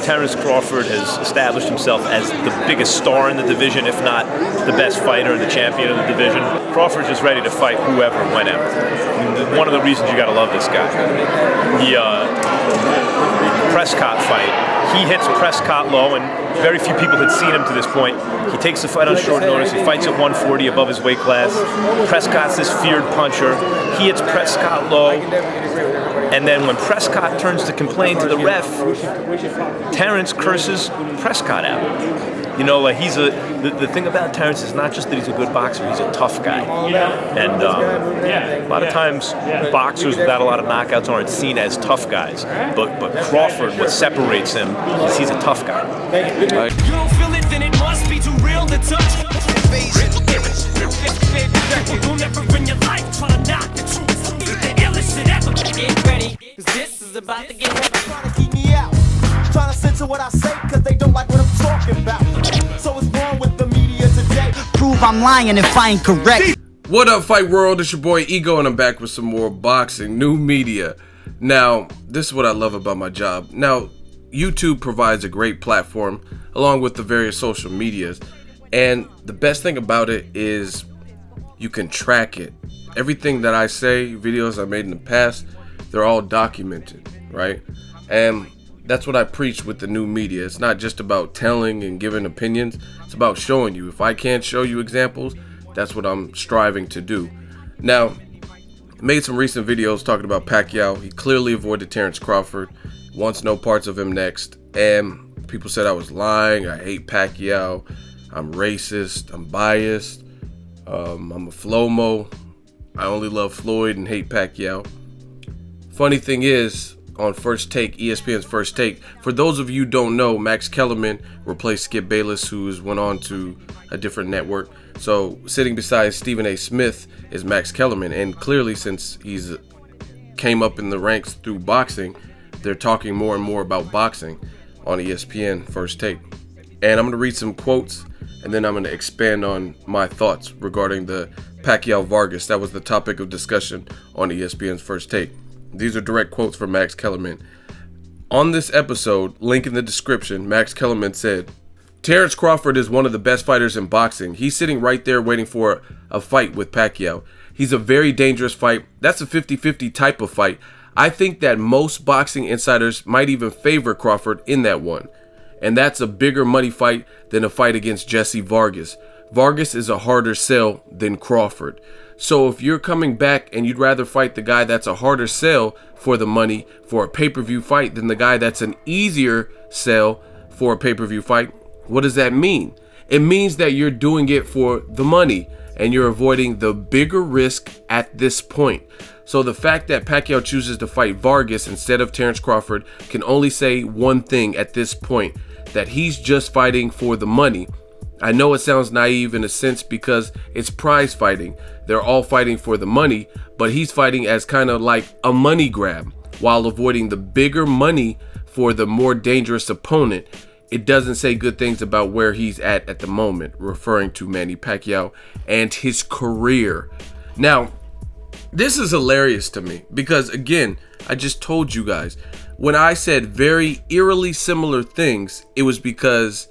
Terence Crawford has established himself as the biggest star in the division, if not the best fighter and the champion of the division. Crawford's just ready to fight whoever, whenever. One of the reasons you gotta love this guy. Prescott fight. He hits Prescott low, and very few people had seen him to this point. He takes the fight on short notice. He fights at 140 above his weight class. Prescott's this feared puncher. He hits Prescott low, and then when Prescott turns to complain to the ref, Terence curses Prescott out. You know, like the thing about Terence is not just that he's a good boxer, he's a tough guy. And a lot of times, boxers without a lot of knockouts aren't seen as tough guys. But Crawford, what separates him is he's a tough guy. You don't feel it, then it must be too real to touch. You'll never in your life try to knock the truth. The illest shit ever. Get ready, 'cause this is about to get heavy. Trying to keep me out. Trying to censor what I say, 'cause they don't like what I'm talking about. So it's wrong with the media today. Prove I'm lying if I ain't correct. What up, Fight World? It's your boy Ego, and I'm back with some more boxing, new media. Now, this is what I love about my job. Now, YouTube provides a great platform along with the various social medias. And the best thing about it is you can track it. Everything that I say, videos I made in the past, they're all documented, right? And that's what I preach with the new media. It's not just about telling and giving opinions. It's about showing you. If I can't show you examples, that's what I'm striving to do. Now, I made some recent videos talking about Pacquiao. He clearly avoided Terence Crawford. Wants no parts of him next. And people said I was lying. I hate Pacquiao. I'm racist. I'm biased. I'm a Flomo. I only love Floyd and hate Pacquiao. Funny thing is, on First Take, ESPN's First Take, for those of you who don't know, Max Kellerman replaced Skip Bayless, who's went on to a different network. So sitting beside Stephen A. Smith is Max Kellerman, and clearly since he's came up in the ranks through boxing, they're talking more and more about boxing on ESPN First Take. And I'm going to read some quotes, and then I'm going to expand on my thoughts regarding the Pacquiao Vargas. That was the topic of discussion on ESPN's First Take. These are direct quotes from Max Kellerman. On this episode, link in the description, Max Kellerman said, Terence Crawford is one of the best fighters in boxing. He's sitting right there waiting for a fight with Pacquiao. He's a very dangerous fight. That's a 50-50 type of fight. I think that most boxing insiders might even favor Crawford in that one. And that's a bigger money fight than a fight against Jessie Vargas. Vargas is a harder sell than Crawford. So if you're coming back and you'd rather fight the guy that's a harder sell for the money for a pay-per-view fight than the guy that's an easier sell for a pay-per-view fight, what does that mean? It means that you're doing it for the money and you're avoiding the bigger risk at this point. So the fact that Pacquiao chooses to fight Vargas instead of Terence Crawford can only say one thing at this point, that he's just fighting for the money. I know it sounds naive in a sense because it's prize fighting. They're all fighting for the money, but he's fighting as kind of like a money grab while avoiding the bigger money for the more dangerous opponent. It doesn't say good things about where he's at the moment, referring to Manny Pacquiao and his career. Now, this is hilarious to me because, again, I just told you guys, when I said very eerily similar things, it was because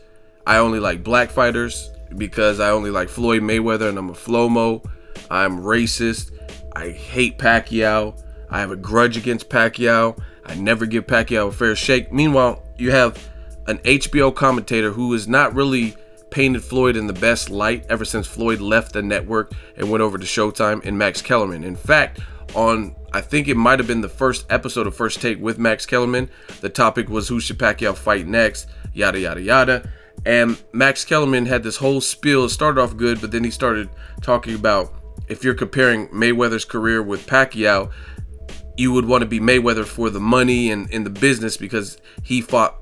I only like black fighters, because I only like Floyd Mayweather and I'm a Flomo. I'm racist. I hate Pacquiao. I have a grudge against Pacquiao. I never give Pacquiao a fair shake. Meanwhile, you have an HBO commentator who has not really painted Floyd in the best light ever since Floyd left the network and went over to Showtime, and Max Kellerman. In fact, on I think it might have been the first episode of First Take with Max Kellerman, the topic was who should Pacquiao fight next, yada yada yada. And Max Kellerman had this whole spiel. It started off good, but then he started talking about if you're comparing Mayweather's career with Pacquiao, you would want to be Mayweather for the money and in the business because he fought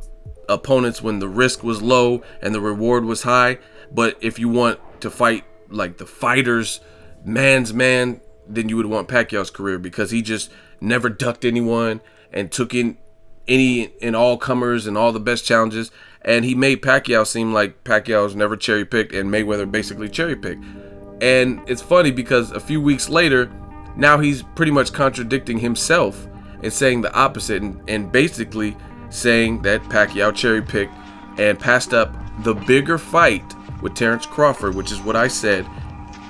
opponents when the risk was low and the reward was high. But if you want to fight like the fighters, man's man, then you would want Pacquiao's career because he just never ducked anyone and took in any and all comers and all the best challenges. And he made Pacquiao seem like Pacquiao's never cherry picked and Mayweather basically cherry picked. And it's funny because a few weeks later, now he's pretty much contradicting himself and saying the opposite and basically saying that Pacquiao cherry-picked and passed up the bigger fight with Terence Crawford, which is what I said,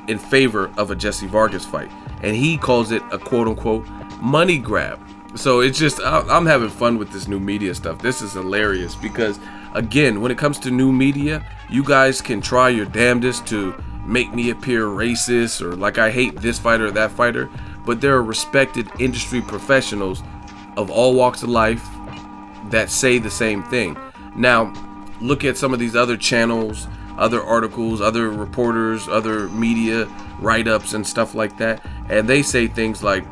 in favor of a Jessie Vargas fight. And he calls it a quote-unquote money grab. So it's just, I'm having fun with this new media stuff. This is hilarious because, again, when it comes to new media, you guys can try your damnedest to make me appear racist or like I hate this fighter or that fighter, but there are respected industry professionals of all walks of life that say the same thing. Now, look at some of these other channels, other articles, other reporters, other media write-ups and stuff like that, and they say things like,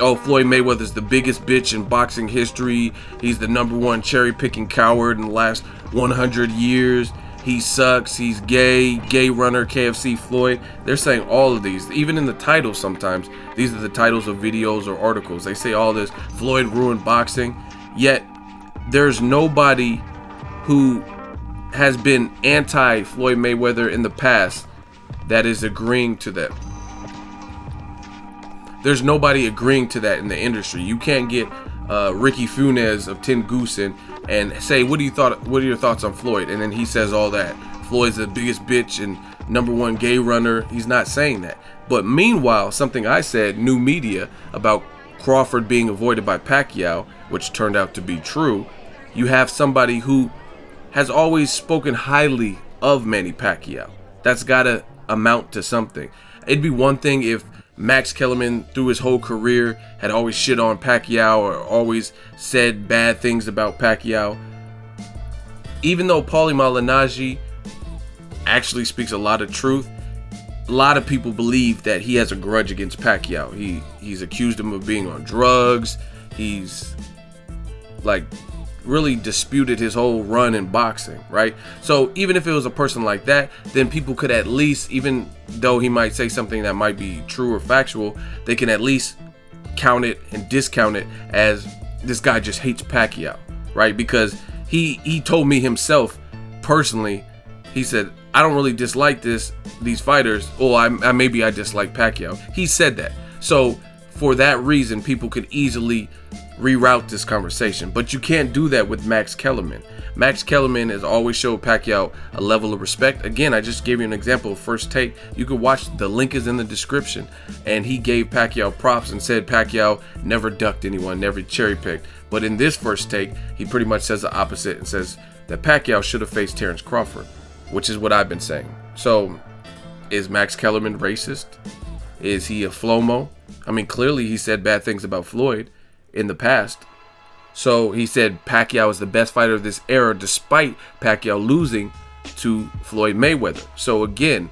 oh, Floyd Mayweather's the biggest bitch in boxing history. He's the #1 cherry-picking coward in the last 100 years. He sucks. He's gay. Gay runner, KFC Floyd. They're saying all of these. Even in the titles sometimes, these are the titles of videos or articles. They say all this. Floyd ruined boxing. Yet, there's nobody who has been anti-Floyd Mayweather in the past that is agreeing to that. There's nobody agreeing to that in the industry. You can't get Ricky Funes of Tin Goosen and say, what are your thoughts on Floyd? And then he says all that. Floyd's the biggest bitch and #1 gay runner. He's not saying that. But meanwhile, something I said, new media, about Crawford being avoided by Pacquiao, which turned out to be true, you have somebody who has always spoken highly of Manny Pacquiao. That's got to amount to something. It'd be one thing if Max Kellerman, through his whole career, had always shit on Pacquiao or always said bad things about Pacquiao. Even though Paulie Malignaggi actually speaks a lot of truth, a lot of people believe that he has a grudge against Pacquiao. He's accused him of being on drugs. He's like really disputed his whole run in boxing, right? So even if it was a person like that, then people could at least, even though he might say something that might be true or factual, they can at least count it and discount it as this guy just hates Pacquiao, right? Because he told me himself personally, he said, I don't really dislike these fighters. Oh, maybe I dislike Pacquiao. He said that. So for that reason, people could easily reroute this conversation, but you can't do that with Max Kellerman. Max Kellerman has always showed Pacquiao a level of respect. Again, I just gave you an example of First Take. You could watch, the link is in the description, and he gave Pacquiao props and said Pacquiao never ducked anyone, never cherry picked. But in this First Take, he pretty much says the opposite and says that Pacquiao should have faced Terence Crawford, which is what I've been saying. So is Max Kellerman racist? Is he a Flomo? I mean, clearly he said bad things about Floyd in the past. So he said Pacquiao is the best fighter of this era despite Pacquiao losing to Floyd Mayweather. So again,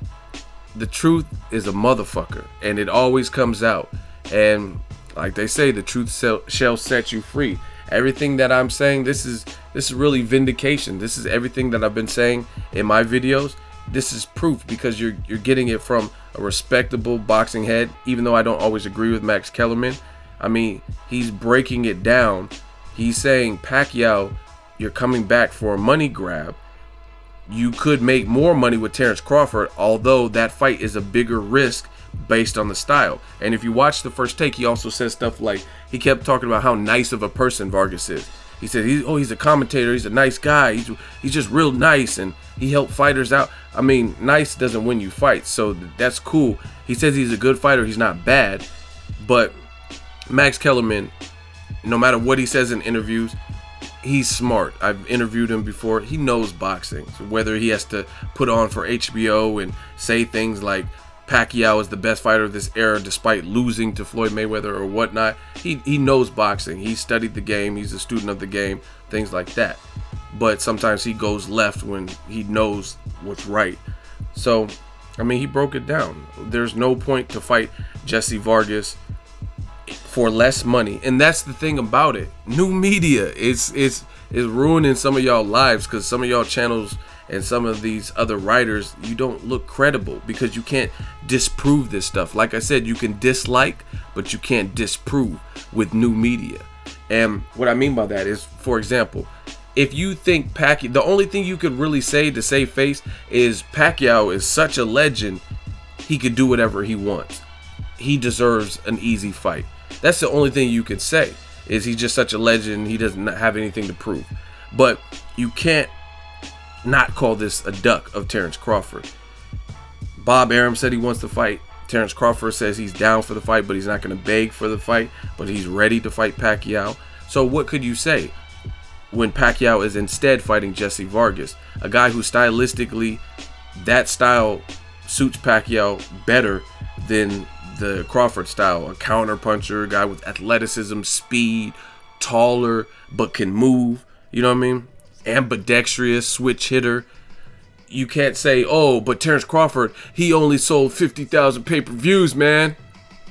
the truth is a motherfucker and it always comes out. And like they say, the truth shall set you free. Everything that I'm saying, this is really vindication. This is everything that I've been saying in my videos. This is proof because you're getting it from a respectable boxing head, even though I don't always agree with Max Kellerman. I mean, he's breaking it down. He's saying, Pacquiao, you're coming back for a money grab. You could make more money with Terence Crawford, although that fight is a bigger risk based on the style. And if you watch the First Take, he also says stuff like, he kept talking about how nice of a person Vargas is. He said, he's a commentator, he's a nice guy, he's just real nice, and he helped fighters out. I mean, nice doesn't win you fights, so that's cool. He says he's a good fighter, he's not bad, but Max Kellerman, no matter what he says in interviews, he's smart. I've interviewed him before. He knows boxing. So whether he has to put on for HBO and say things like Pacquiao is the best fighter of this era despite losing to Floyd Mayweather or whatnot, he knows boxing. He studied the game. He's a student of the game, things like that. But sometimes he goes left when he knows what's right. So, I mean, he broke it down. There's no point to fight Jessie Vargas for less money, and that's the thing about it. New media is ruining some of y'all lives because some of y'all channels and some of these other writers, you don't look credible because you can't disprove this stuff. Like I said, you can dislike, but you can't disprove with new media. And what I mean by that is, for example, if you think Pacquiao, the only thing you could really say to save face is Pacquiao is such a legend, he could do whatever he wants. He deserves an easy fight. That's the only thing you could say, is he's just such a legend, he doesn't have anything to prove. But you can't not call this a duck of Terence Crawford. Bob Arum said he wants to fight. Terence Crawford says he's down for the fight, but he's not going to beg for the fight, but he's ready to fight Pacquiao. So what could you say when Pacquiao is instead fighting Jessie Vargas, a guy who stylistically, that style suits Pacquiao better than the Crawford style, a counter puncher, a guy with athleticism, speed, taller, but can move, you know what I mean? Ambidextrous, switch hitter. You can't say, oh, but Terence Crawford, he only sold 50,000 pay-per-views, man,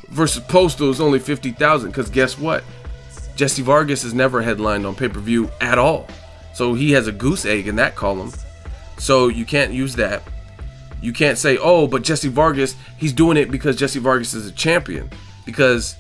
versus Postal is only 50,000, because guess what? Jessie Vargas has never headlined on pay-per-view at all. So he has a goose egg in that column. So you can't use that. You can't say, oh, but Jessie Vargas, he's doing it because Jessie Vargas is a champion. Because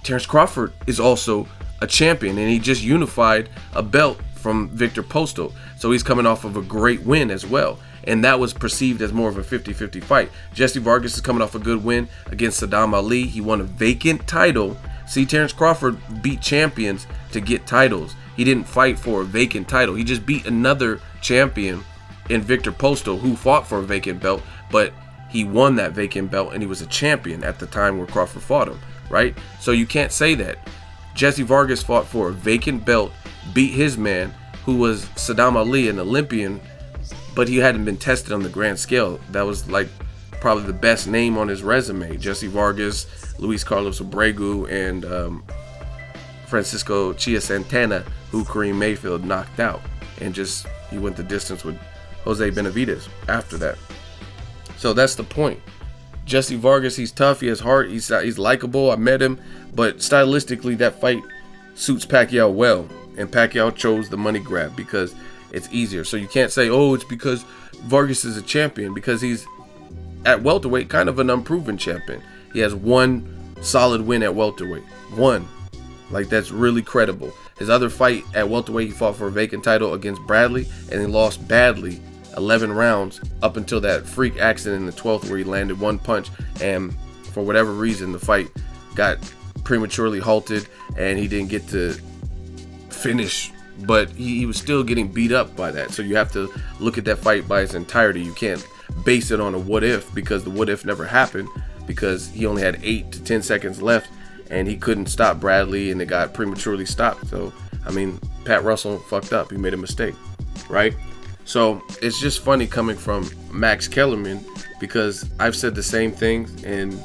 Terence Crawford is also a champion, and he just unified a belt from Victor Postal. So he's coming off of a great win as well. And that was perceived as more of a 50-50 fight. Jessie Vargas is coming off a good win against Saddam Ali. He won a vacant title. See, Terence Crawford beat champions to get titles. He didn't fight for a vacant title. He just beat another champion in Victor Postal who fought for a vacant belt, but he won that vacant belt and he was a champion at the time where Crawford fought him, right? So you can't say that. Jessie Vargas fought for a vacant belt, beat his man, who was Saddam Ali, an Olympian, but he hadn't been tested on the grand scale. That was like probably the best name on his resume. Jessie Vargas, Luis Carlos Abregu, and Francisco Chia Santana, who Kareem Mayfield knocked out, and just he went the distance with Jose Benavidez after that. So that's the point. Jessie Vargas, he's tough, he has heart, he's likable. I met him, but stylistically that fight suits Pacquiao well, and Pacquiao chose the money grab because it's easier. So you can't say, oh, it's because Vargas is a champion, because he's at welterweight kind of an unproven champion. He has one solid win at welterweight. One. Like, that's really credible. His other fight at welterweight, he fought for a vacant title against Bradley, and he lost badly, 11 rounds, up until that freak accident in the 12th where he landed one punch, and for whatever reason the fight got prematurely halted and he didn't get to finish, but he was still getting beat up by that. So you have to look at that fight by its entirety. You can't base it on a what if, because the what if never happened, because he only had 8 to 10 seconds left and he couldn't stop Bradley and it got prematurely stopped. So I mean, Pat Russell fucked up, he made a mistake, right? So it's just funny coming from Max Kellerman, because I've said the same things and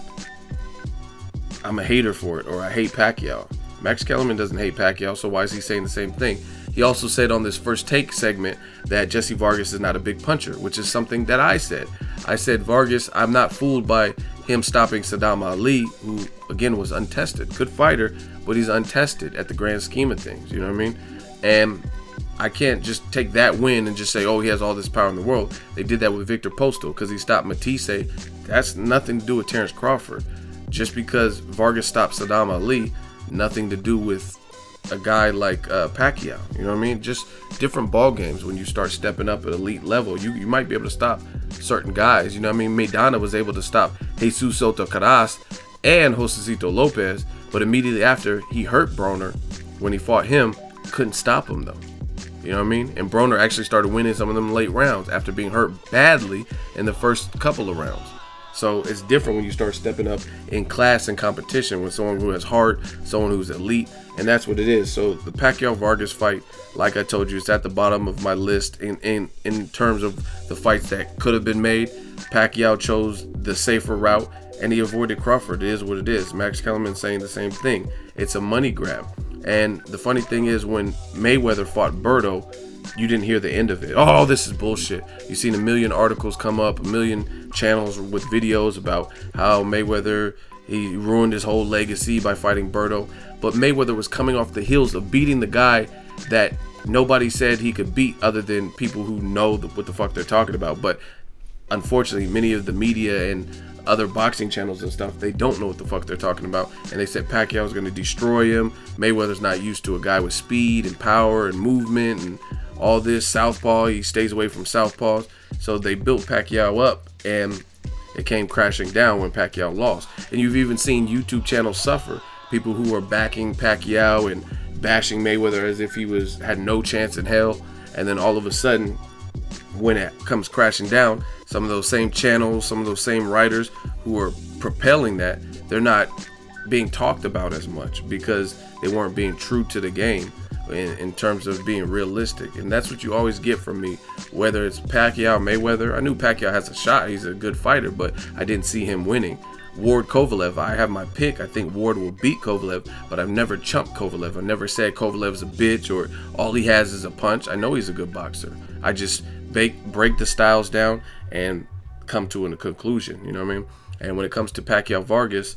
I'm a hater for it, or I hate Pacquiao. Max Kellerman doesn't hate Pacquiao, so why is he saying the same thing? He also said on this First Take segment that Jessie Vargas is not a big puncher, which is something that I said. I said Vargas, I'm not fooled by him stopping Saddam Ali, who again was untested. Good fighter, but he's untested at the grand scheme of things, you know what I mean? And I can't just take that win and just say, oh, he has all this power in the world. They did that with Victor Postal because he stopped Matisse. That's nothing to do with Terence Crawford. Just because Vargas stopped Saddam Ali, nothing to do with a guy like Pacquiao. You know what I mean? Just different ball games. When you start stepping up at elite level, you might be able to stop certain guys. You know what I mean? Maidana was able to stop Jesus Soto Caras and Josecito Lopez, but immediately after he hurt Broner when he fought him, couldn't stop him though. You know what I mean? And Broner actually started winning some of them late rounds after being hurt badly in the first couple of rounds. So it's different when you start stepping up in class and competition with someone who has heart, someone who's elite, and that's what it is. So the Pacquiao-Vargas fight, like I told you, it's at the bottom of my list in terms of the fights that could have been made. Pacquiao chose the safer route, and he avoided Crawford. It is what it is. Max Kellerman saying the same thing. It's a money grab. And the funny thing is, when Mayweather fought Berto, you didn't hear the end of it. Oh, this is bullshit. You've seen a million articles come up, a million channels with videos about how Mayweather, he ruined his whole legacy by fighting Berto. But Mayweather was coming off the heels of beating the guy that nobody said he could beat other than people who know what the fuck they're talking about. But unfortunately, many of the media and other boxing channels and stuff, they don't know what the fuck they're talking about, and they said Pacquiao was going to destroy him. Mayweather's not used to a guy with speed and power and movement and all this. Southpaw, he stays away from southpaws. So they built Pacquiao up, and it came crashing down when Pacquiao lost. And you've even seen YouTube channels suffer, people who are backing Pacquiao and bashing Mayweather as if he had no chance in hell, and then all of a sudden, when it comes crashing down, some of those same channels, some of those same writers who are propelling that, they're not being talked about as much because they weren't being true to the game in terms of being realistic. And that's what you always get from me, whether it's Pacquiao, Mayweather. I knew Pacquiao has a shot, he's a good fighter, but I didn't see him winning. Ward Kovalev, I have my pick. I think Ward will beat Kovalev, but I've never chumped Kovalev. I never said Kovalev's a bitch or all he has is a punch. I know he's a good boxer. I just break the styles down and come to a conclusion, you know what I mean? And when it comes to Pacquiao Vargas,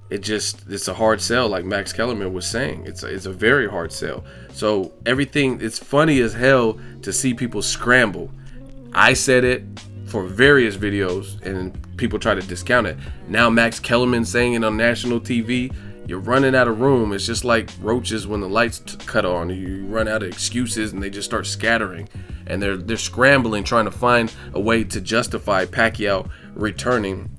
it's a hard sell, like Max Kellerman was saying. It's a very hard sell. So it's funny as hell to see people scramble. I said it for various videos and people try to discount it. Now Max Kellerman saying it on national TV. You're running out of room. It's just like roaches when the lights cut on. You run out of excuses and they just start scattering. And they're scrambling, trying to find a way to justify Pacquiao returning.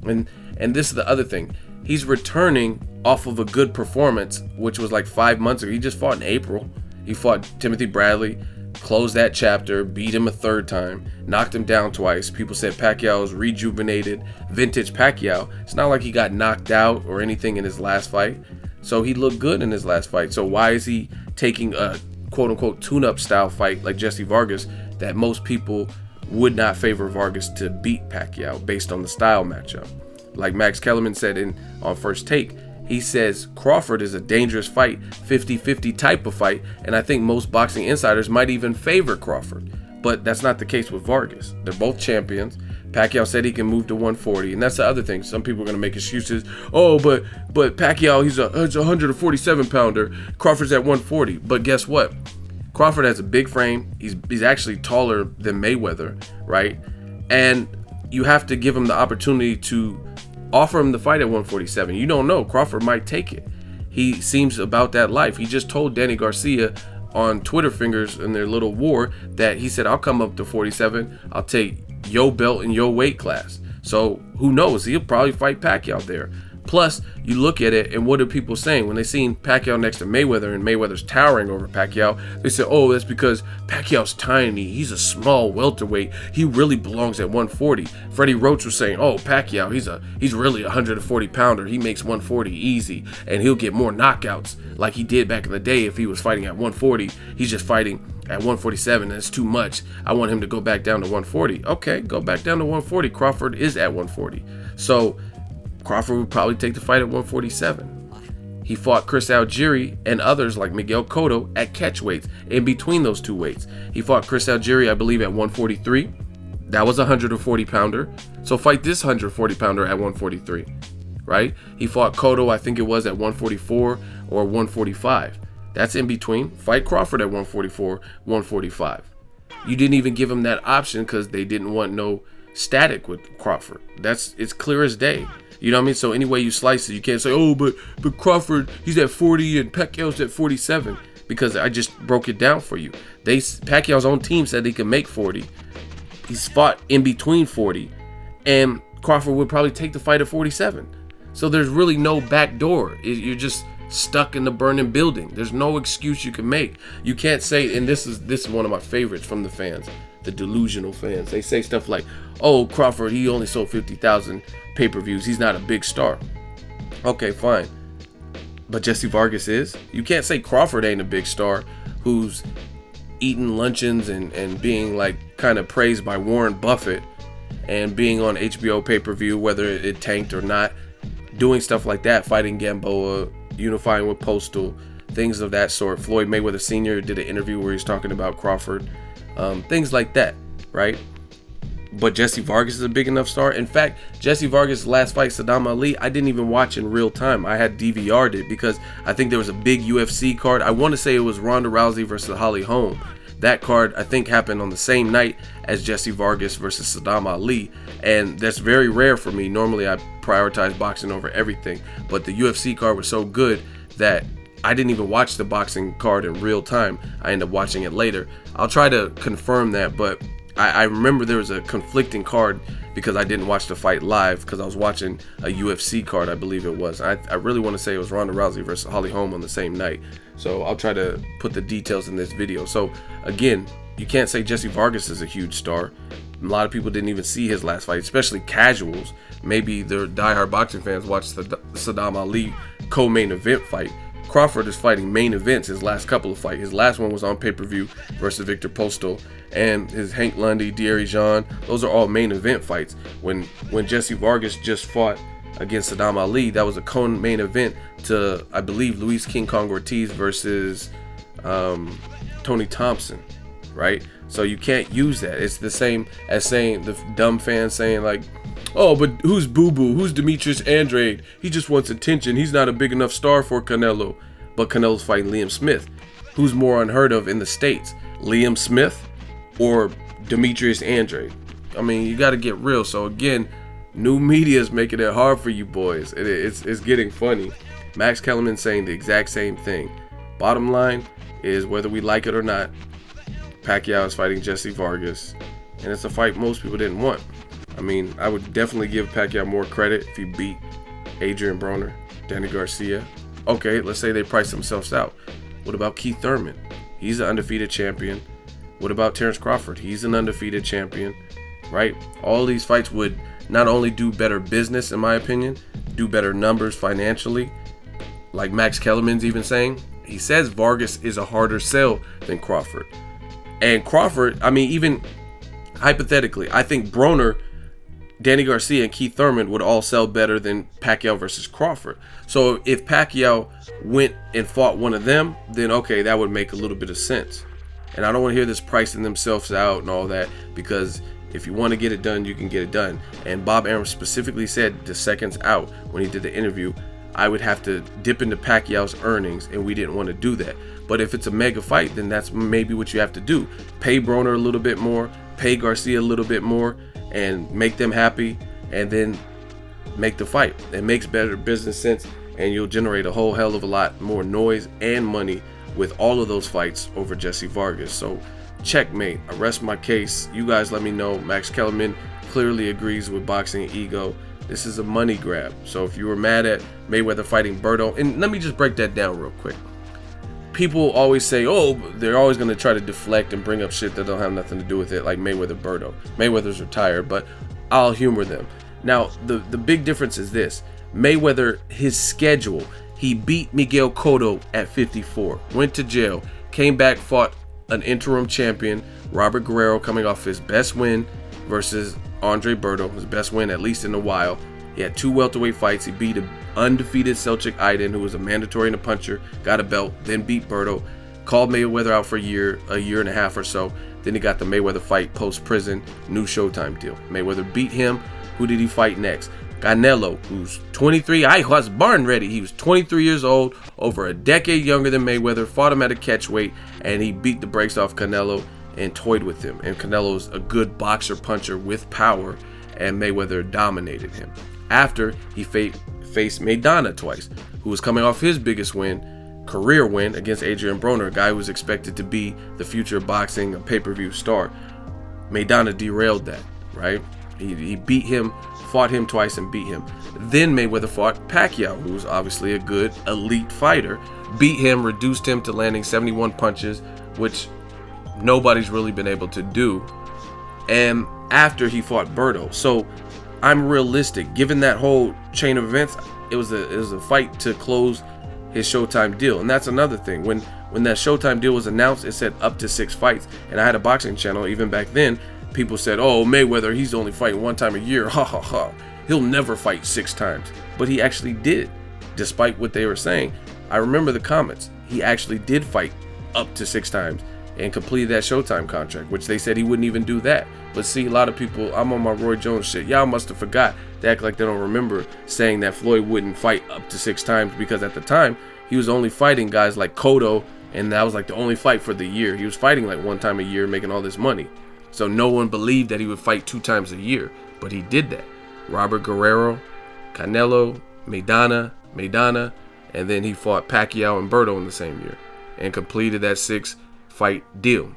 And this is the other thing. He's returning off of a good performance, which was like 5 months ago. He just fought in April. He fought Timothy Bradley, closed that chapter, beat him a third time, knocked him down twice. People said Pacquiao is rejuvenated, vintage Pacquiao. It's not like he got knocked out or anything in his last fight. So he looked good in his last fight. So why is he taking a quote-unquote tune-up style fight like Jessie Vargas that most people would not favor Vargas to beat Pacquiao based on the style matchup? Like Max Kellerman said on First Take, he says Crawford is a dangerous fight, 50-50 type of fight, and I think most boxing insiders might even favor Crawford. But that's not the case with Vargas. They're both champions. Pacquiao said he can move to 140, and that's the other thing. Some people are going to make excuses. Oh, but Pacquiao, he's a 147 pounder. Crawford's at 140. But guess what? Crawford has a big frame. He's actually taller than Mayweather, right? And you have to give him the opportunity to offer him the fight at 147. You don't know. Crawford might take it. He seems about that life. He just told Danny Garcia on Twitter fingers in their little war that he said, I'll come up to 47. I'll take your belt in your weight class. So who knows? He'll probably fight Pacquiao there. Plus, you look at it, and what are people saying? When they seen Pacquiao next to Mayweather and Mayweather's towering over Pacquiao, they said, oh, that's because Pacquiao's tiny. He's a small welterweight. He really belongs at 140. Freddie Roach was saying, oh, Pacquiao, he's really a 140 pounder. He makes 140 easy, and he'll get more knockouts like he did back in the day if he was fighting at 140. He's just fighting at 147, and it's too much. I want him to go back down to 140. Okay, go back down to 140. Crawford is at 140. So Crawford would probably take the fight at 147. He fought Chris Algieri and others like Miguel Cotto at catch weights, in between those two weights. He fought Chris Algieri, I believe, at 143. That was a 140 pounder. So fight this 140 pounder at 143, right? He fought Cotto, I think it was at 144 or 145. That's in between. Fight Crawford at 144, 145. You didn't even give him that option because they didn't want no static with Crawford. It's clear as day. You know what I mean? So any way you slice it, you can't say, oh, but Crawford, he's at 40 and Pacquiao's at 47, because I just broke it down for you. Pacquiao's own team said he could make 40. He's fought in between 40, and Crawford would probably take the fight at 47. So there's really no back door. You're just stuck in the burning building. There's no excuse you can make. You can't say, and this is one of my favorites from the fans, the delusional fans. They say stuff like, oh, Crawford, he only sold 50,000 pay-per-views. He's not a big star. Okay, fine. But Jessie Vargas is? You can't say Crawford ain't a big star who's eating luncheons and being like kind of praised by Warren Buffett and being on HBO pay-per-view, whether it tanked or not, doing stuff like that, fighting Gamboa, unifying with Postal, things of that sort. Floyd Mayweather Sr. did an interview where he's talking about Crawford, things like that, right? But Jessie Vargas is a big enough star. In fact, Jessie Vargas' last fight, Saddam Ali, I didn't even watch in real time. I had DVR'd it because I think there was a big UFC card. I want to say it was Ronda Rousey versus Holly Holm. That card, I think, happened on the same night as Jessie Vargas versus Saddam Ali. And that's very rare for me. Normally, I prioritize boxing over everything. But the UFC card was so good that I didn't even watch the boxing card in real time. I ended up watching it later. I'll try to confirm that, but I remember there was a conflicting card because I didn't watch the fight live because I was watching a UFC card, I believe it was. I really want to say it was Ronda Rousey versus Holly Holm on the same night. So I'll try to put the details in this video. So again, you can't say Jessie Vargas is a huge star. A lot of people didn't even see his last fight, especially casuals. Maybe their diehard boxing fans watched the Saddam Ali co-main event fight. Crawford is fighting main events his last couple of fights. His last one was on pay-per-view versus Victor Postal, and his Hank Lundy, Thierry Jean, those are all main event fights. When Jessie Vargas just fought against Saddam Ali, that was a co-main event to, I believe, Luis King Kong Ortiz versus Tony Thompson, right? So you can't use that. It's the same as saying, the dumb fans saying like, oh, but who's Boo Boo? Who's Demetrius Andrade? He just wants attention. He's not a big enough star for Canelo. But Canelo's fighting Liam Smith. Who's more unheard of in the States? Liam Smith or Demetrius Andrade? I mean, you got to get real. So again, new media is making it hard for you boys. It's getting funny. Max Kellerman saying the exact same thing. Bottom line is, whether we like it or not, Pacquiao is fighting Jessie Vargas, and it's a fight most people didn't want. I mean, I would definitely give Pacquiao more credit if he beat Adrian Broner, Danny Garcia. Okay, let's say they price themselves out. What about Keith Thurman? He's an undefeated champion. What about Terence Crawford? He's an undefeated champion, right? All these fights would not only do better business, in my opinion, do better numbers financially. Like Max Kellerman's even saying, he says Vargas is a harder sell than Crawford. And Crawford, I mean, even hypothetically, I think Broner, Danny Garcia, and Keith Thurman would all sell better than Pacquiao versus Crawford. So if Pacquiao went and fought one of them, then okay, that would make a little bit of sense. And I don't want to hear this pricing themselves out and all that, because if you want to get it done, you can get it done. And Bob Arum specifically said the seconds out when he did the interview, I would have to dip into Pacquiao's earnings, and we didn't want to do that. But if it's a mega fight, then that's maybe what you have to do. Pay Broner a little bit more, pay Garcia a little bit more, and make them happy, and then make the fight. It makes better business sense, and you'll generate a whole hell of a lot more noise and money with all of those fights over Jessie Vargas. So checkmate. I rest my case. You guys let me know. Max Kellerman clearly agrees with Boxing Ego. This is a money grab. So if you were mad at Mayweather fighting Berto, and let me just break that down real quick. People always say, oh, they're always going to try to deflect and bring up shit that don't have nothing to do with it, like Mayweather Berto. Mayweather's retired, but I'll humor them. Now, the big difference is this. Mayweather, his schedule, he beat Miguel Cotto at 54, went to jail, came back, fought an interim champion, Robert Guerrero, coming off his best win versus Andre Berto, his best win at least in a while. He had 2 welterweight fights. He beat an undefeated Selçuk Aydin, who was a mandatory and a puncher, got a belt, then beat Berto, called Mayweather out for a year and a half or so. Then he got the Mayweather fight post-prison, new Showtime deal. Mayweather beat him. Who did he fight next? Canelo, who's 23. I was born ready. He was 23 years old, over a decade younger than Mayweather, fought him at a catchweight, and he beat the brakes off Canelo and toyed with him. And Canelo's a good boxer puncher with power, and Mayweather dominated him. After, he faced Maidana twice, who was coming off his biggest win, career win, against Adrian Broner, a guy who was expected to be the future of boxing, a pay-per-view star. Maidana derailed that, right? He beat him, fought him twice and beat him. Then Mayweather fought Pacquiao, who was obviously a good elite fighter, beat him, reduced him to landing 71 punches, which nobody's really been able to do. And after, he fought Berto. So I'm realistic. Given that whole chain of events, it was a fight to close his Showtime deal. And that's another thing. When that Showtime deal was announced, it said up to 6 fights. And I had a boxing channel even back then. People said, oh, Mayweather, he's only fighting 1 time a year. Ha ha ha. He'll never fight 6 times. But he actually did, despite what they were saying. I remember the comments. He actually did fight up to 6 times and completed that Showtime contract, which they said he wouldn't even do that. But see, a lot of people, I'm on my Roy Jones shit. Y'all must have forgot. They act like they don't remember saying that Floyd wouldn't fight up to 6 times, because at the time, he was only fighting guys like Cotto, and that was like the only fight for the year. He was fighting like 1 time a year, making all this money. So no one believed that he would fight 2 times a year, but he did that. Robert Guerrero, Canelo, Maidana, and then he fought Pacquiao and Berto in the same year and completed that 6-fight deal,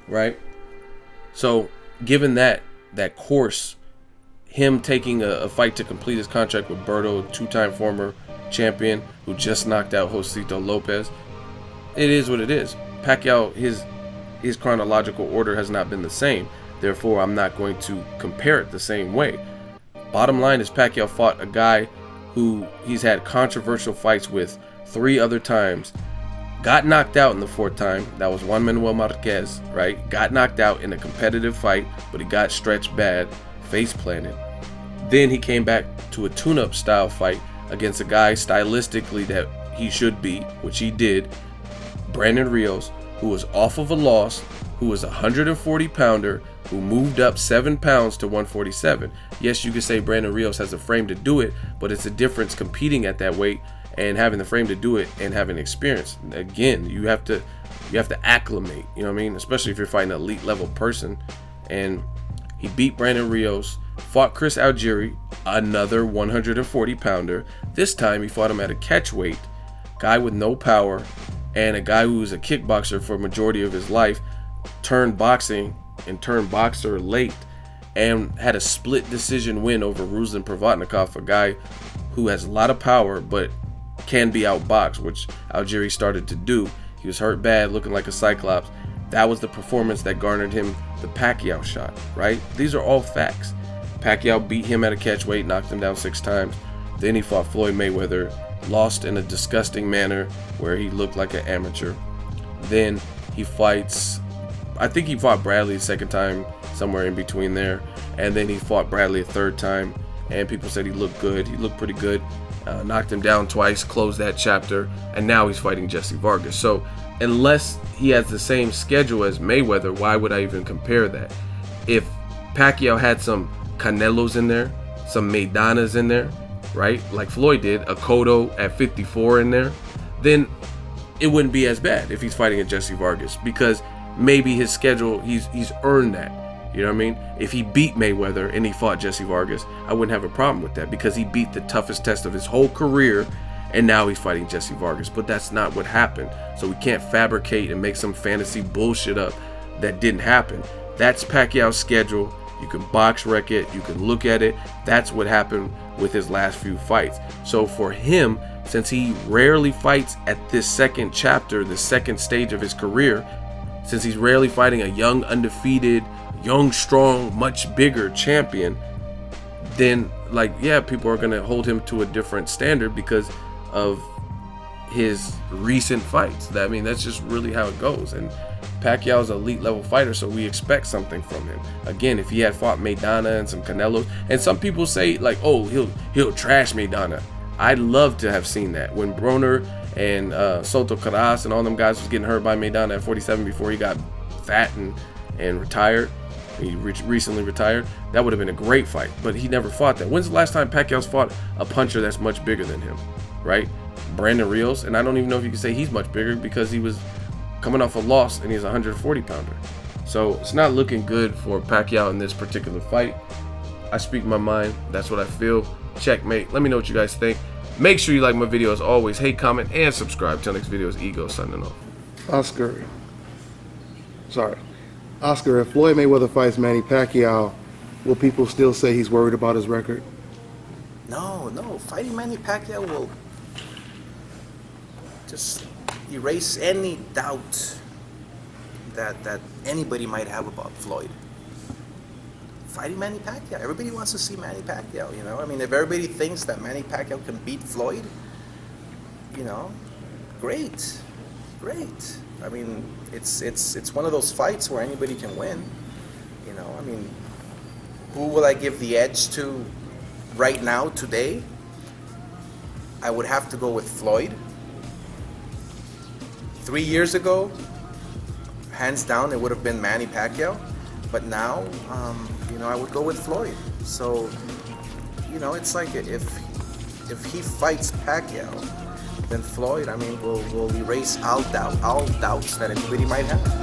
right? So given that course, him taking a fight to complete his contract with Berto, 2-time former champion who just knocked out Josito Lopez, it is what it is. Pacquiao, his chronological order has not been the same. Therefore, I'm not going to compare it the same way. Bottom line is Pacquiao fought a guy who he's had controversial fights with 3 other times. Got knocked out in the 4th time. That was Juan Manuel Marquez, right? Got knocked out in a competitive fight, but he got stretched bad, face planted. Then he came back to a tune-up style fight against a guy stylistically that he should beat, which he did, Brandon Rios, who was off of a loss, who was a 140-pounder, who moved up 7 pounds to 147. Yes, you could say Brandon Rios has a frame to do it, but it's a difference competing at that weight and having the frame to do it and having experience. Again, you have to acclimate, you know what I mean? Especially if you're fighting an elite level person. And he beat Brandon Rios, fought Chris Algieri, another 140-pounder. This time he fought him at a catch weight, guy with no power, and a guy who was a kickboxer for a majority of his life, turned boxing and turned boxer late, and had a split decision win over Ruslan Provodnikov, a guy who has a lot of power but can be outboxed, which Algieri started to do. He was hurt bad, looking like a cyclops. That was the performance that garnered him the Pacquiao shot, right? These are all facts. Pacquiao beat him at a catch weight, knocked him down 6 times. Then he fought Floyd Mayweather, lost in a disgusting manner where he looked like an amateur. Then he fights, I think he fought Bradley a 2nd time, somewhere in between there. And then he fought Bradley a 3rd time, and people said he looked good. He looked pretty good. Knocked him down twice, closed that chapter, and now he's fighting Jessie Vargas. So unless he has the same schedule as Mayweather, why would I even compare that? If Pacquiao had some Canelos in there, some Maidanas in there, right, like Floyd did, a Cotto at 54 in there, then it wouldn't be as bad if he's fighting a Jessie Vargas, because maybe his schedule, he's earned that. You know what I mean? If he beat Mayweather and he fought Jessie Vargas, I wouldn't have a problem with that, because he beat the toughest test of his whole career, and now he's fighting Jessie Vargas. But that's not what happened. So we can't fabricate and make some fantasy bullshit up that didn't happen. That's Pacquiao's schedule. You can box wreck it. You can look at it. That's what happened with his last few fights. So for him, since he rarely fights at this 2nd chapter, the 2nd stage of his career, since he's rarely fighting a young, undefeated, young, strong, much bigger champion, then, like, yeah, people are going to hold him to a different standard because of his recent fights. I mean, that's just really how it goes. And Pacquiao's an elite level fighter, so we expect something from him. Again, if he had fought Maidana and some Canelos, and some people say, like, oh, he'll trash Maidana. I'd love to have seen that. When Broner and Soto Caras and all them guys was getting hurt by Maidana at 47 before he got fat and retired. He recently retired. That would have been a great fight, but he never fought that. When's the last time Pacquiao's fought a puncher that's much bigger than him, right? Brandon Rios, and I don't even know if you can say he's much bigger, because he was coming off a loss and he's a 140-pounder. So it's not looking good for Pacquiao in this particular fight. I speak my mind. That's what I feel. Checkmate. Let me know what you guys think. Make sure you like my video as always. Hate, comment, and subscribe. Till next video is Ego signing off. Oscar, if Floyd Mayweather fights Manny Pacquiao, will people still say he's worried about his record? No. Fighting Manny Pacquiao will just erase any doubt that anybody might have about Floyd. Fighting Manny Pacquiao. Everybody wants to see Manny Pacquiao, you know? I mean, if everybody thinks that Manny Pacquiao can beat Floyd, you know, great. I mean, it's one of those fights where anybody can win, you know? I mean, who will I give the edge to right now, today? I would have to go with Floyd. 3 years ago, hands down, it would have been Manny Pacquiao. But now, you know, I would go with Floyd. So, you know, it's like if he fights Pacquiao, then Floyd, I mean, will erase all doubts that anybody might have.